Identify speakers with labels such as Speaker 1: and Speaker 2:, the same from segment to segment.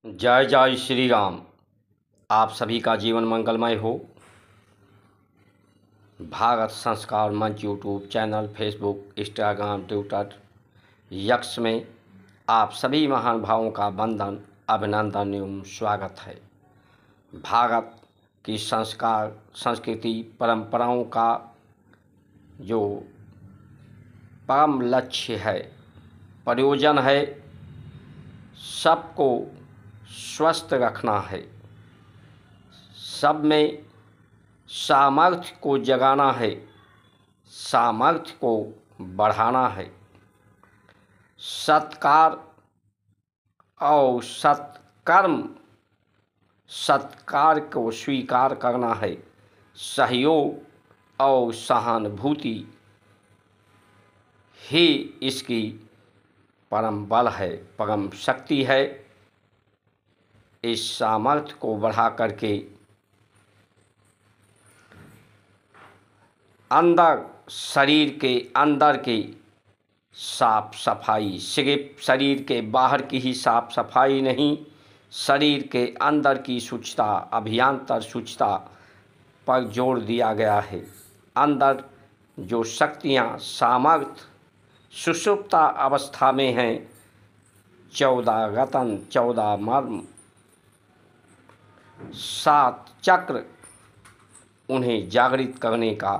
Speaker 1: जय जय श्री राम। आप सभी का जीवन मंगलमय हो। भारत संस्कार मंच YouTube channel, Facebook, Instagram, Twitter, x में आप सभी महान भावों का वंदन, अभिनंदन एवं स्वागत है। भारत की संस्कार, संस्कृति, परंपराओं का जो परम लक्ष्य है, प्रयोजन है, सबको स्वस्थ रखना है, सब में सामर्थ्य को जगाना है, सामर्थ्य को बढ़ाना है, सत्कार और सत्कर्म, सत्कार को स्वीकार करना है, सहयोग और सहानुभूति ही इसकी परम बल है, परम शक्ति है। इस सामर्थ्य को बढ़ा करके अंदर, शरीर के अंदर की साफ सफाई, सिर्फ शरीर के बाहर की ही साफ सफाई नहीं, शरीर के अंदर की शुचिता, अभ्यंतर शुचिता पर जोर दिया गया है। अंदर जो शक्तियाँ, सामर्थ्य सुषुप्ता अवस्था में हैं, 14 रत्न, 14 मर्म, 7 चक्र, उन्हें जागृत करने का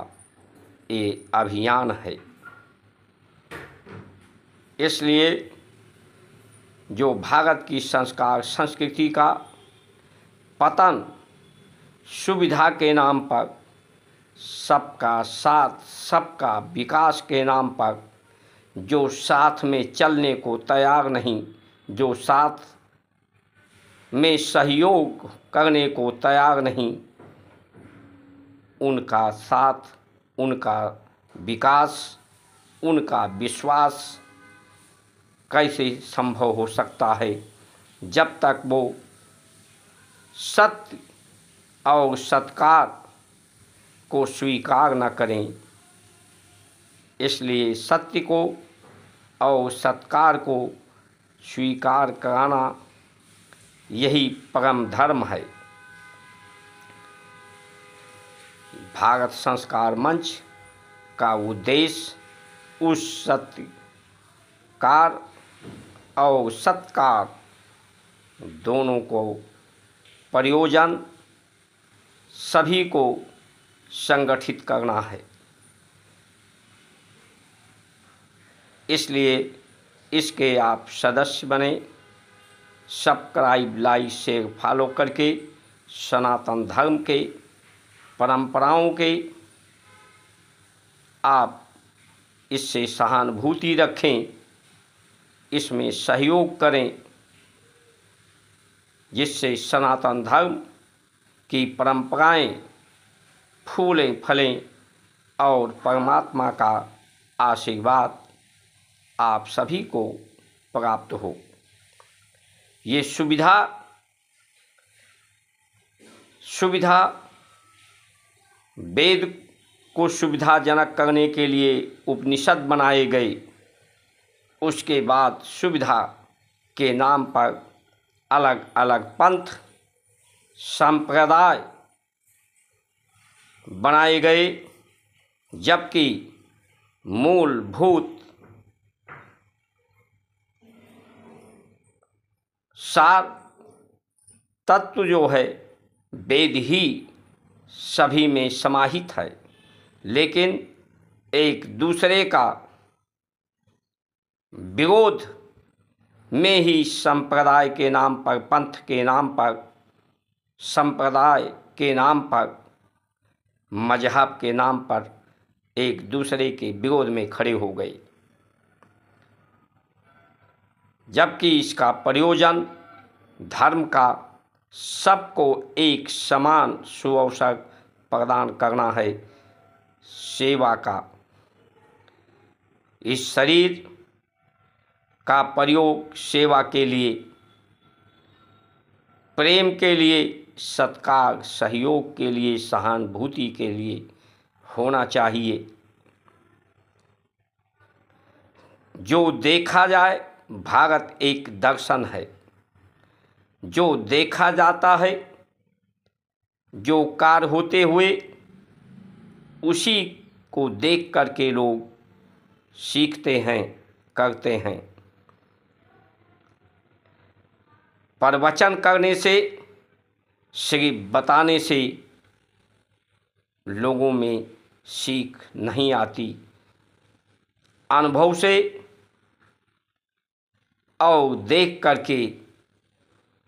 Speaker 1: ये अभियान है। इसलिए जो भारत की संस्कार संस्कृति का पतन सुविधा के नाम पर, सबका साथ, सबका विकास के नाम पर, जो साथ में चलने को तैयार नहीं, जो साथ में सहयोग करने को तैयार नहीं, उनका साथ, उनका विकास, उनका विश्वास कैसे संभव हो सकता है जब तक वो सत्य और सत्कार को स्वीकार न करें। इसलिए सत्य को और सत्कार को स्वीकार कराना यही परम धर्म है। भारत संस्कार मंच का उद्देश्य उस सत्कार और सत्कार दोनों को प्रयोजन सभी को संगठित करना है। इसलिए इसके आप सदस्य बने, सब्सक्राइब, लाइक, शेयर, फॉलो करके सनातन धर्म के, परंपराओं के आप इससे सहानुभूति रखें, इसमें सहयोग करें, जिससे सनातन धर्म की परंपराएं फूलें फलें और परमात्मा का आशीर्वाद आप सभी को प्राप्त हो। ये सुविधा वेद को सुविधाजनक करने के लिए उपनिषद बनाए गए। उसके बाद सुविधा के नाम पर अलग अलग पंथ, संप्रदाय बनाए गए, जबकि मूलभूत सार तत्व जो है वेद ही सभी में समाहित है, लेकिन एक दूसरे का विरोध में ही संप्रदाय के नाम पर, पंथ के नाम पर, संप्रदाय के नाम पर, मजहब के नाम पर एक दूसरे के विरोध में खड़े हो गए, जबकि इसका प्रयोजन धर्म का सबको एक समान सुअवसर प्रदान करना है, सेवा का। इस शरीर का प्रयोग सेवा के लिए, प्रेम के लिए, सत्कार, सहयोग के लिए, सहानुभूति के लिए होना चाहिए। जो देखा जाए, भारत एक दर्शन है, जो देखा जाता है, जो कार्य होते हुए, उसी को देख करके लोग सीखते हैं, करते हैं। प्रवचन करने से, सिर्फ बताने से लोगों में सीख नहीं आती। अनुभव से और देख करके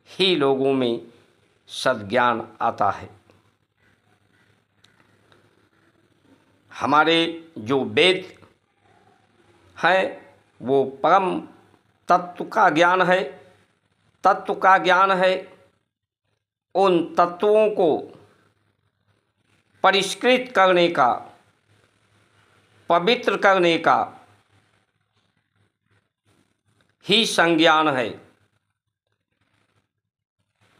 Speaker 1: ही लोगों में सद्ज्ञान आता है। हमारे जो वेद हैं वो परम तत्व का ज्ञान है, तत्व का ज्ञान है। उन तत्वों को परिष्कृत करने का, पवित्र करने का ही संज्ञान है।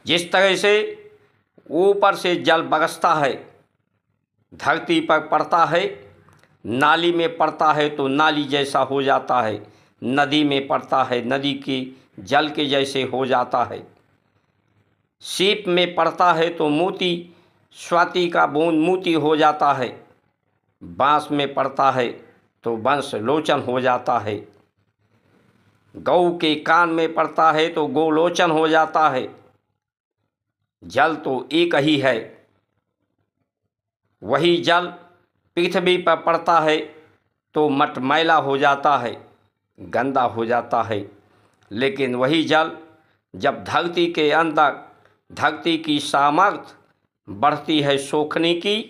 Speaker 1: जिस तरह से ऊपर से जल बरसता है, धरती पर पड़ता है, नाली में पड़ता है तो नाली जैसा हो जाता है, नदी में पड़ता है नदी के जल के जैसे हो जाता है, सीप में पड़ता है तो मोती, स्वाति का बूंद मोती हो जाता है, बांस में पड़ता है तो वंश लोचन हो जाता है, गौ के कान में पड़ता है तो गोलोचन हो जाता है। जल तो एक ही है। वही जल पृथ्वी पर पड़ता है तो मटमैला हो जाता है, गंदा हो जाता है। लेकिन वही जल जब धरती के अंदर, धरती की सामर्थ्य बढ़ती है सोखने की,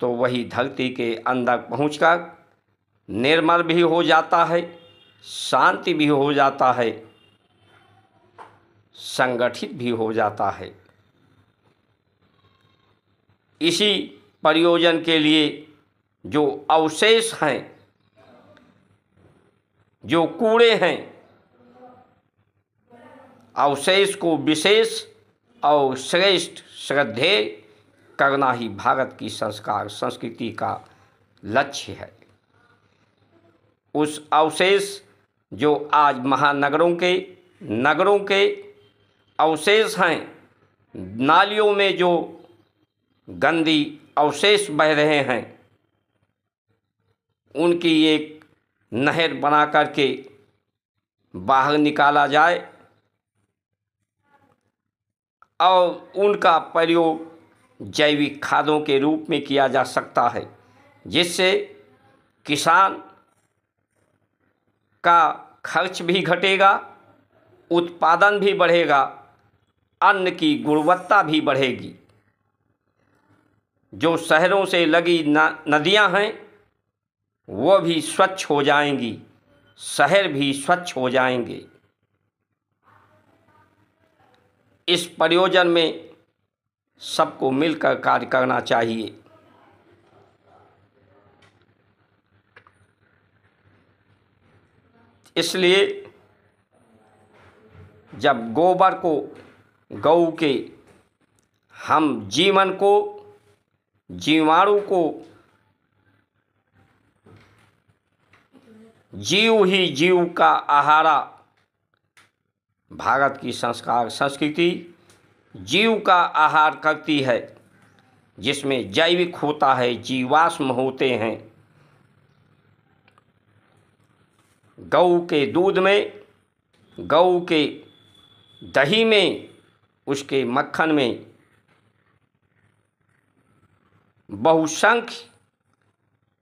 Speaker 1: तो वही धरती के अंदर पहुंचकर निर्मल भी हो जाता है, शांति भी हो जाता है, संगठित भी हो जाता है। इसी प्रयोजन के लिए जो अवशेष हैं, जो कूड़े हैं, अवशेष को विशेष और श्रेष्ठ श्रद्धेय करना ही भारत की संस्कार संस्कृति का लक्ष्य है। उस अवशेष जो आज महानगरों के, नगरों के अवशेष हैं, नालियों में जो गंदी अवशेष बह रहे हैं, उनकी एक नहर बना करके बाहर निकाला जाए और उनका प्रयोग जैविक खादों के रूप में किया जा सकता है, जिससे किसान का खर्च भी घटेगा, उत्पादन भी बढ़ेगा, अन्न की गुणवत्ता भी बढ़ेगी। जो शहरों से लगी नदियां हैं वो भी स्वच्छ हो जाएंगी, शहर भी स्वच्छ हो जाएंगे। इस प्रयोजन में सबको मिलकर कार्य करना चाहिए। इसलिए जब गोबर को, गौ के, हम जीवन को, जीवाणु को जीव ही जीव का आहारा, भारत की संस्कार संस्कृति जीव का आहार करती है, जिसमें जैविक होता है, जीवाश्म होते हैं। गौ के दूध में, गौ के दही में, उसके मक्खन में बहुसंख्य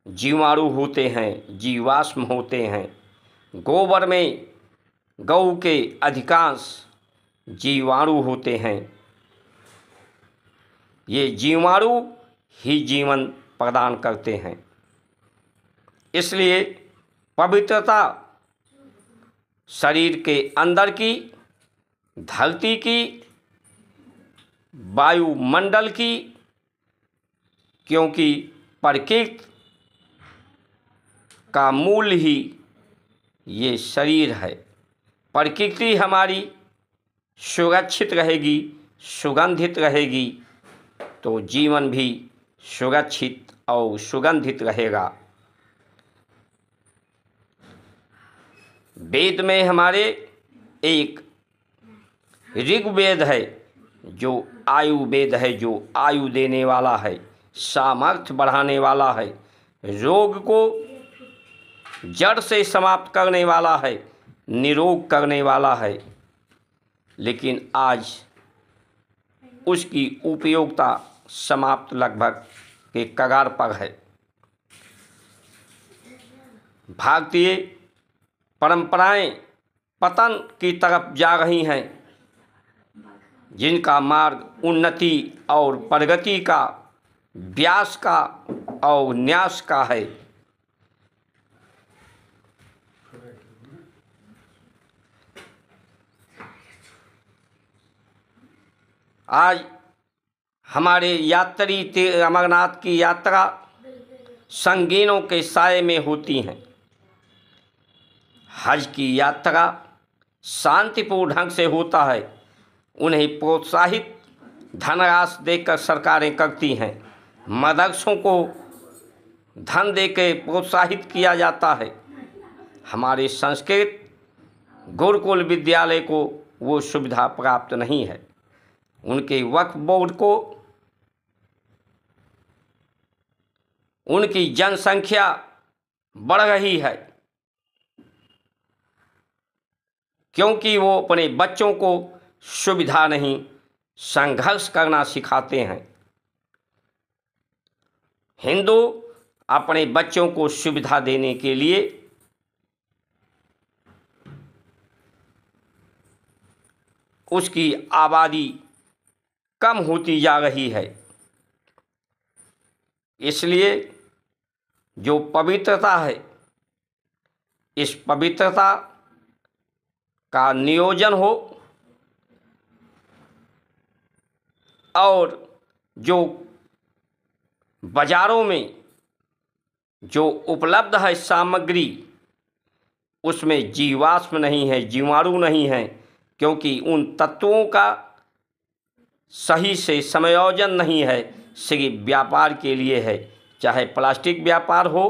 Speaker 1: जीवाणु होते हैं, जीवाश्म होते हैं। गोबर में गौ के अधिकांश जीवाणु होते हैं। ये जीवाणु ही जीवन प्रदान करते हैं। इसलिए पवित्रता शरीर के अंदर की, धरती की, वायुमंडल की, क्योंकि प्रकृति का मूल ही ये शरीर है। प्रकृति हमारी सुरक्षित रहेगी, सुगंधित रहेगी, तो जीवन भी सुरक्षित और सुगंधित रहेगा। वेद में हमारे एक ऋग्वेद है जो आयुर्वेद है, जो आयु देने वाला है, सामर्थ्य बढ़ाने वाला है, रोग को जड़ से समाप्त करने वाला है, निरोग करने वाला है। लेकिन आज उसकी उपयोगिता समाप्त लगभग के कगार पर है। भारतीय परंपराएं पतन की तरफ जा रही हैं, जिनका मार्ग उन्नति और प्रगति का, व्यास का और न्यास का है। आज हमारे यात्री अमरनाथ की यात्रा संगीनों के साए में होती हैं। हज की यात्रा शांतिपूर्ण ढंग से होता है। उन्हें प्रोत्साहित धनराशि देकर सरकारें करती हैं। मदरसों को धन देकर प्रोत्साहित किया जाता है। हमारे संस्कृत गुरुकुल विद्यालय को वो सुविधा प्राप्त नहीं है। उनके वक्फ बोर्ड को उनकी जनसंख्या बढ़ रही है, क्योंकि वो अपने बच्चों को सुविधा नहीं, संघर्ष करना सिखाते हैं। हिंदू अपने बच्चों को सुविधा देने के लिए उसकी आबादी कम होती जा रही है। इसलिए जो पवित्रता है, इस पवित्रता का नियोजन हो और जो बाज़ारों में जो उपलब्ध है सामग्री, उसमें जीवाश्म नहीं है, जीवाणु नहीं है, क्योंकि उन तत्वों का सही से समायोजन नहीं है। सिर्फ व्यापार के लिए है, चाहे प्लास्टिक व्यापार हो,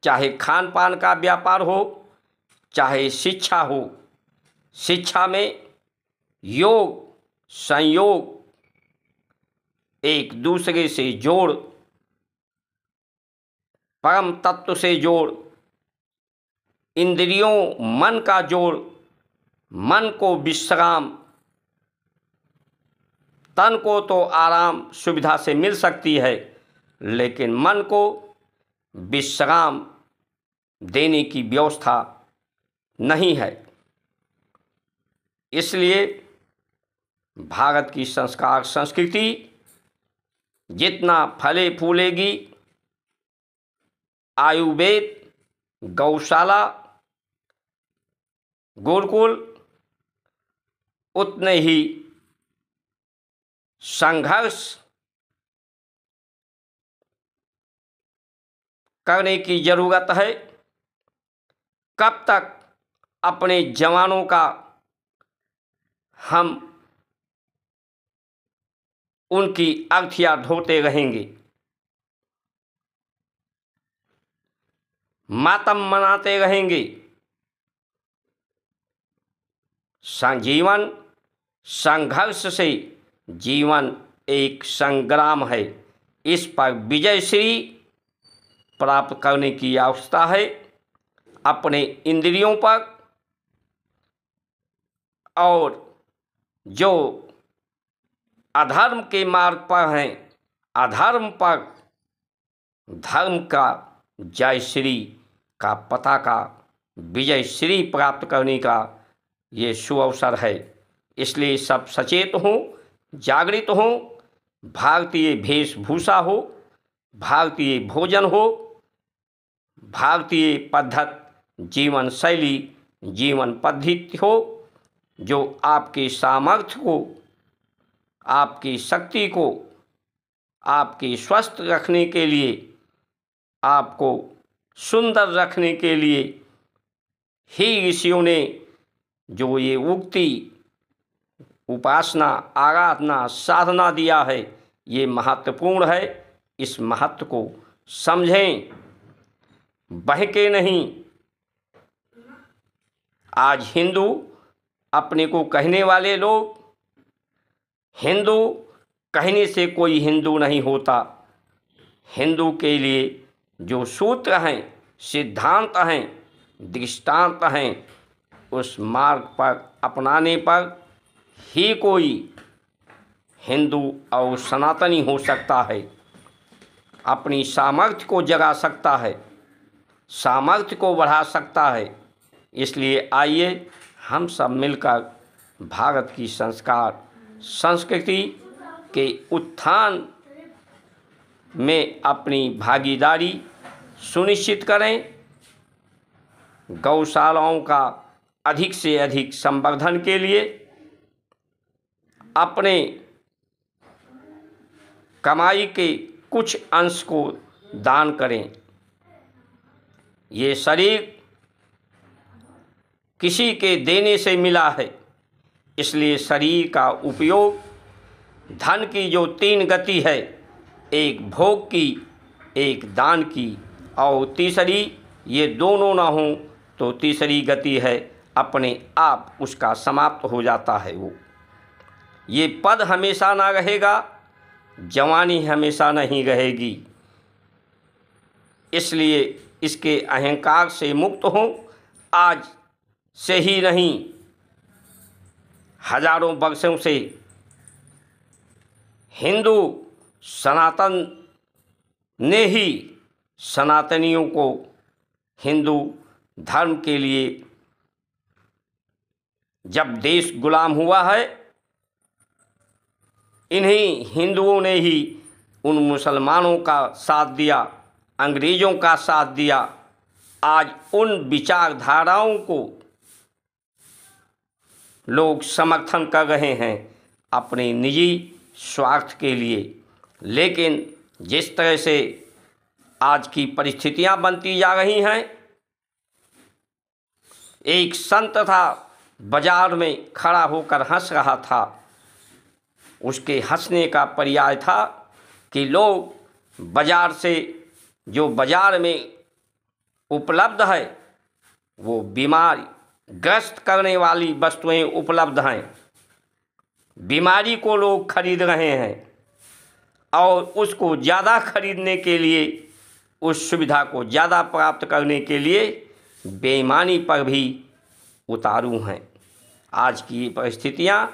Speaker 1: चाहे खान पान का व्यापार हो, चाहे शिक्षा हो। शिक्षा में योग, संयोग, एक दूसरे से जोड़, परम तत्व से जोड़, इंद्रियों मन का जोड़, मन को विश्राम, तन को तो आराम सुविधा से मिल सकती है, लेकिन मन को विश्राम देने की व्यवस्था नहीं है। इसलिए भारत की संस्कार संस्कृति जितना फले फूलेगी, आयुर्वेद, गौशाला, गुरुकुल उतने ही संघर्ष करने की ज़रूरत है। कब तक अपने जवानों का हम उनकी अर्थियाँ ढोते रहेंगे, मातम मनाते रहेंगे? जीवन संघर्ष से, जीवन एक संग्राम है। इस पर विजयश्री प्राप्त करने की आवश्यकता है। अपने इंद्रियों पर और जो अधर्म के मार्ग पर हैं, अधर्म पर धर्म का जयश्री का पताका, विजयश्री प्राप्त करने का ये सुअवसर है। इसलिए सब सचेत हों, जागृत हों। भारतीय वेशभूषा हो, भारतीय भोजन हो, भारतीय पद्धति जीवन शैली, जीवन पद्धति हो, जो आपके सामर्थ्य को, आपकी शक्ति को, आपके स्वस्थ रखने के लिए, आपको सुंदर रखने के लिए ही ऋषियों ने जो ये उक्ति, उपासना, आराधना, साधना दिया है, ये महत्वपूर्ण है। इस महत्व को समझें, बहके नहीं। आज हिंदू अपने को कहने वाले लोग हिंदू कहने से कोई हिंदू नहीं होता। हिंदू के लिए जो सूत्र हैं, सिद्धांत हैं, दृष्टांत हैं, उस मार्ग पर अपनाने पर ही कोई हिंदू और सनातनी हो सकता है, अपनी सामर्थ्य को जगा सकता है, सामर्थ्य को बढ़ा सकता है। इसलिए आइए हम सब मिलकर भारत की संस्कार संस्कृति के उत्थान में अपनी भागीदारी सुनिश्चित करें। गौशालाओं का अधिक से अधिक संवर्धन के लिए अपने कमाई के कुछ अंश को दान करें। ये शरीर किसी के देने से मिला है, इसलिए शरीर का उपयोग धन की जो 3 गति है, एक भोग की, एक दान की और तीसरी, ये दोनों ना हों तो तीसरी गति है अपने आप उसका समाप्त हो जाता है। वो ये पद हमेशा ना रहेगा, जवानी हमेशा नहीं रहेगी। इसलिए इसके अहंकार से मुक्त हो। आज से ही नहीं, हजारों वर्षों से हिंदू सनातन ने ही सनातनियों को हिंदू धर्म के लिए, जब देश गुलाम हुआ है, इन्हीं हिंदुओं ने ही उन मुसलमानों का साथ दिया, अंग्रेज़ों का साथ दिया। आज उन विचारधाराओं को लोग समर्थन कर रहे हैं अपने निजी स्वार्थ के लिए। लेकिन जिस तरह से आज की परिस्थितियां बनती जा रही हैं, एक संत था, बाजार में खड़ा होकर हंस रहा था। उसके हंसने का पर्याय था कि लोग बाजार से, जो बाजार में उपलब्ध है, वो बीमार ग्रस्त करने वाली वस्तुएं उपलब्ध हैं। बीमारी को लोग खरीद रहे हैं और उसको ज़्यादा खरीदने के लिए, उस सुविधा को ज़्यादा प्राप्त करने के लिए बेईमानी पर भी उतारू हैं। आज की परिस्थितियां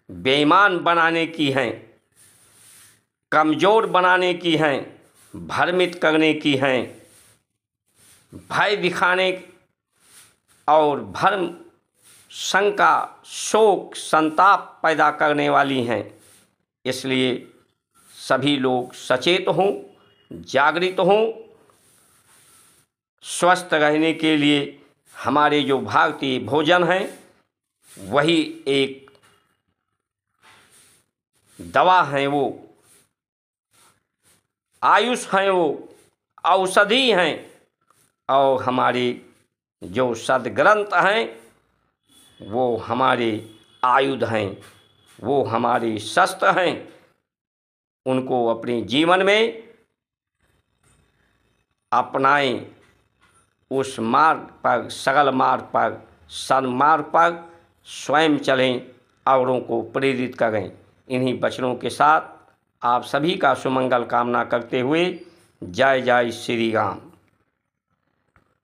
Speaker 1: बेईमान बनाने की हैं, कमज़ोर बनाने की हैं, भ्रमित करने की हैं, भय दिखाने और भ्रम, शंका, शोक, संताप पैदा करने वाली हैं। इसलिए सभी लोग सचेत हों, जागृत हों। स्वस्थ रहने के लिए हमारे जो भारतीय भोजन हैं, वही एक दवा है, वो आयुष हैं, वो औषधि हैं। और हमारे जो सद्ग्रंथ हैं, वो हमारे आयुध हैं, वो हमारे शस्त्र हैं। उनको अपने जीवन में अपनाएं, उस मार्ग पर, सरल मार्ग पर, सन्मार्ग पर स्वयं चलें, औरों को प्रेरित करें। इन्हीं वचनों के साथ आप सभी का सुमंगल कामना करते हुए जय जय श्री राम।